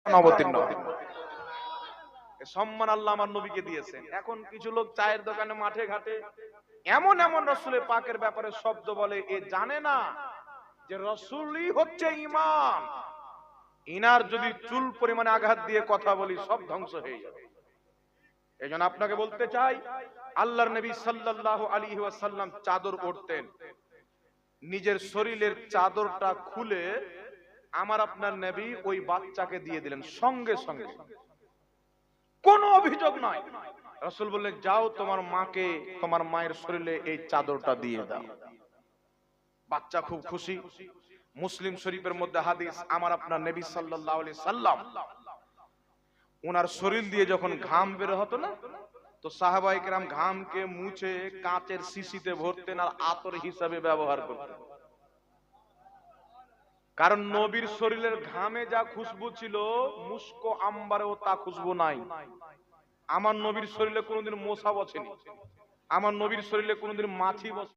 অবতীর্ণ হয়। সম্মান আল্লাহ আমার নবীকে দিয়েছেন। এখন কিছু লোক চায়ের দোকানে, মাঠে ঘাটে এমন এমন রাসূলের পাকের ব্যাপারে শব্দ বলে, এ জানে না যে রাসূলই হচ্ছে ঈমান। ইনার যদি চুল পরিমাণে আঘাত দিয়ে কথা বলি, সব ধ্বংস হয়ে যাবে। এইজন্য আপনাকে বলতে চাই, আল্লাহর নবী সাল্লাল্লাহু আলাইহি ওয়াসাল্লাম চাদর পরতেন, নিজের শরীরের চাদরটা খুলে আমার আপনার নবী ওই বাচ্চাকে দিয়ে দিলেন সঙ্গে সঙ্গে, কোনো অভিযোগ নয়। রাসূল বললেন, যাও তোমার মাকে, তোমার মায়ের শরীরে এই চাদরটা দিয়ে দাও। বাচ্চা খুব খুশি। মুসলিম শরীফের মধ্যে হাদিস, আমার আপনার নবী সাল্লাল্লাহু আলাইহি সাল্লাম ওনার শরীর দিয়ে যখন ঘাম বের হতো না, তো সাহাবায়ে কেরাম ঘামকে মুছে কাঁচের শিশিতে ভরতেন আর আতর হিসাবে ব্যবহার করতেন। কারণ নবীর শরীরের ঘামে যা খুশবু ছিল, মুস্ক আম্বারেও তা খুশবু নাই। আমার নবীর শরীরে কোনোদিন মশা বসেনি, আমার নবীর শরীরে কোনোদিন মাছি বসেনি।